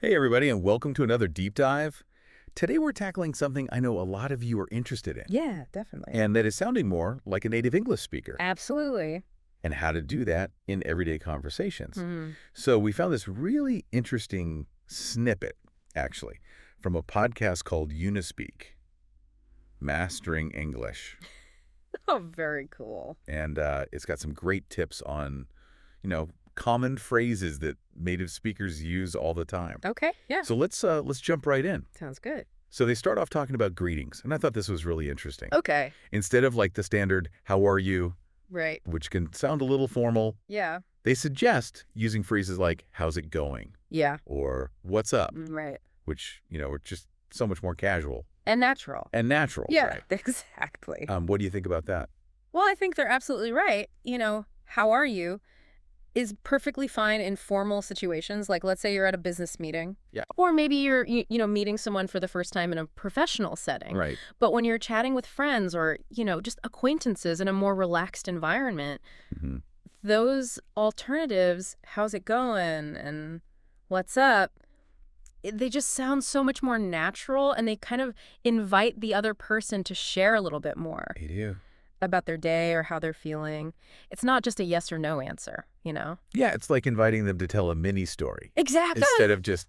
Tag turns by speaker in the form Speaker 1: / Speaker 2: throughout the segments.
Speaker 1: Hey everybody, and welcome to another deep dive. Today we're tackling something I know a lot of you are interested in,
Speaker 2: Yeah, definitely.
Speaker 1: and that is sounding more like a native English speaker,
Speaker 2: Absolutely.
Speaker 1: and how to do that in everyday conversations.
Speaker 2: Mhm.
Speaker 1: So we found this really interesting snippet, actually, from a podcast called Unispeak, Mastering English.
Speaker 2: Oh, very cool.
Speaker 1: And it's got some great tips on, common phrases that native speakers use all the time.
Speaker 2: Okay, yeah.
Speaker 1: So let's jump right in.
Speaker 2: Sounds good.
Speaker 1: So they start off talking about greetings, and I thought this was really interesting.
Speaker 2: Okay.
Speaker 1: Instead of like the standard, how are you,
Speaker 2: Right.
Speaker 1: which can sound a little formal,
Speaker 2: Yeah.
Speaker 1: they suggest using phrases like, how's it going?
Speaker 2: Yeah.
Speaker 1: Or what's up?
Speaker 2: Right.
Speaker 1: Which, are just so much more casual
Speaker 2: And natural.
Speaker 1: and natural.
Speaker 2: Yeah,
Speaker 1: Right?
Speaker 2: exactly.
Speaker 1: What do you think about that?
Speaker 2: Well, I think they're absolutely right. How are you is perfectly fine in formal situations. Like, let's say you're at a business meeting.
Speaker 1: Yeah.
Speaker 2: Or maybe you're, meeting someone for the first time in a professional setting.
Speaker 1: Right.
Speaker 2: But when you're chatting with friends or, just acquaintances in a more relaxed environment,
Speaker 1: Hmm.
Speaker 2: those alternatives, how's it going and what's up, they just sound so much more natural, and they kind of invite the other person to share a little bit more
Speaker 1: They do.
Speaker 2: about their day or how they're feeling. It's not just a yes or no answer.
Speaker 1: Yeah, it's like inviting them to tell a mini story
Speaker 2: Exactly.
Speaker 1: instead of just,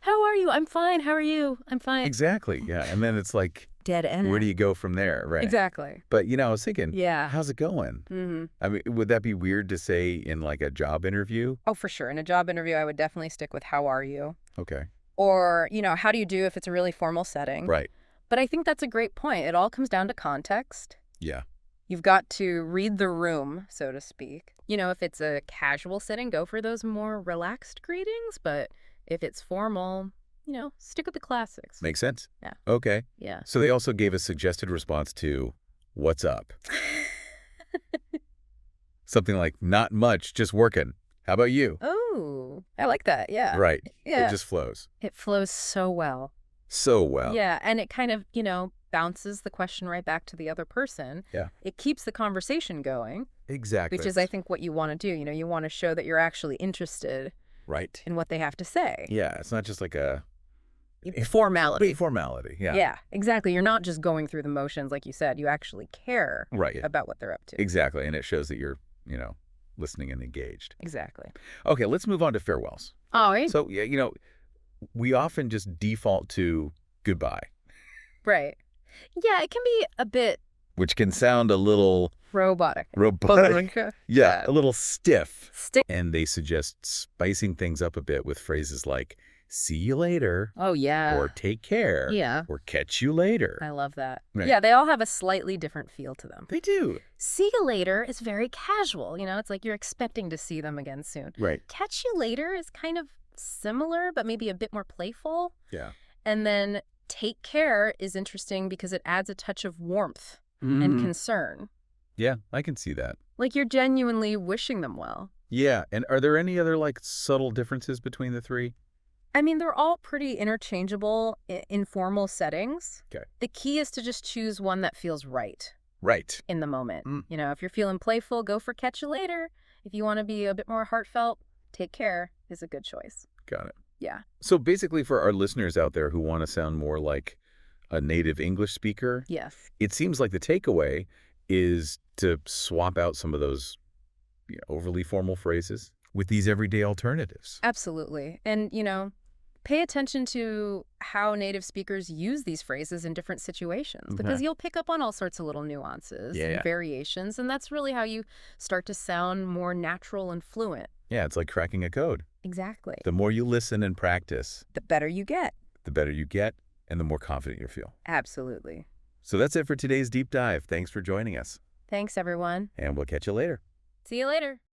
Speaker 2: How are you? I'm fine. How are you? I'm fine.
Speaker 1: exactly. Yeah. And then it's like,
Speaker 2: Dead end.
Speaker 1: where do you go from there? Right.
Speaker 2: Exactly.
Speaker 1: But, I was thinking,
Speaker 2: Yeah.
Speaker 1: how's it going?
Speaker 2: Mm-hmm.
Speaker 1: I mean, would that be weird to say in like a job interview?
Speaker 2: Oh, for sure. In a job interview, I would definitely stick with how are you?
Speaker 1: Okay.
Speaker 2: Or, how do you do if it's a really formal setting?
Speaker 1: Right.
Speaker 2: But I think that's a great point. It all comes down to context.
Speaker 1: Yeah.
Speaker 2: You've got to read the room, so to speak. If it's a casual setting, go for those more relaxed greetings. But if it's formal, stick with the classics.
Speaker 1: Makes sense.
Speaker 2: Yeah.
Speaker 1: Okay.
Speaker 2: Yeah.
Speaker 1: So they also gave a suggested response to what's up? Something like, not much, just working. How about you?
Speaker 2: Oh, I like that. Yeah.
Speaker 1: Right.
Speaker 2: Yeah.
Speaker 1: It just flows
Speaker 2: It flows so well.
Speaker 1: so well.
Speaker 2: Yeah. And it kind of, bounces the question right back to the other person.
Speaker 1: Yeah.
Speaker 2: It keeps the conversation going,
Speaker 1: Exactly.
Speaker 2: which is, I think, what you want to do. You want to show that you're actually interested
Speaker 1: right.
Speaker 2: in what they have to say.
Speaker 1: Yeah. It's not just like a
Speaker 2: Formality.
Speaker 1: formality. Yeah.
Speaker 2: Yeah, exactly. You're not just going through the motions, like you said. You actually care
Speaker 1: Right. Yeah.
Speaker 2: about what they're up to.
Speaker 1: Exactly. And it shows that you're, listening and engaged.
Speaker 2: Exactly.
Speaker 1: Okay. Let's move on to farewells.
Speaker 2: Oh, yeah.
Speaker 1: So, yeah, we often just default to goodbye,
Speaker 2: Right. Yeah, it can be a bit
Speaker 1: which can sound a little
Speaker 2: robotic.
Speaker 1: robotic.
Speaker 2: Yeah.
Speaker 1: Yeah, a little stiff.
Speaker 2: Stick.
Speaker 1: And they suggest spicing things up a bit with phrases like, see you later,
Speaker 2: Oh, yeah.
Speaker 1: or take care,
Speaker 2: Yeah.
Speaker 1: or catch you later.
Speaker 2: I love that.
Speaker 1: Right.
Speaker 2: Yeah, they all have a slightly different feel to them.
Speaker 1: They do.
Speaker 2: See you later is very casual. It's like you're expecting to see them again soon.
Speaker 1: Right.
Speaker 2: Catch you later is kind of similar, but maybe a bit more playful.
Speaker 1: Yeah.
Speaker 2: And then take care is interesting because it adds a touch of warmth and concern.
Speaker 1: Yeah, I can see that.
Speaker 2: Like you're genuinely wishing them well.
Speaker 1: Yeah. And are there any other like subtle differences between the three?
Speaker 2: I mean, they're all pretty interchangeable in formal settings.
Speaker 1: Okay.
Speaker 2: The key is to just choose one that feels right
Speaker 1: Right.
Speaker 2: in the moment.
Speaker 1: Mm.
Speaker 2: If you're feeling playful, go for catch you later. If you want to be a bit more heartfelt, take care is a good choice.
Speaker 1: Got it.
Speaker 2: Yeah.
Speaker 1: So basically for our listeners out there who want to sound more like a native English speaker,
Speaker 2: Yes.
Speaker 1: it seems like the takeaway is to swap out some of those overly formal phrases with these everyday alternatives.
Speaker 2: Absolutely. And, pay attention to how native speakers use these phrases in different situations, because you'll pick up on all sorts of little nuances and variations. And that's really how you start to sound more natural and fluent.
Speaker 1: Yeah, it's like cracking a code.
Speaker 2: Exactly.
Speaker 1: The more you listen and practice,
Speaker 2: The better you get.
Speaker 1: the better you get and the more confident you feel.
Speaker 2: Absolutely.
Speaker 1: So that's it for today's deep dive. Thanks for joining us,
Speaker 2: Thanks, everyone.
Speaker 1: and we'll catch you later.
Speaker 2: See you later.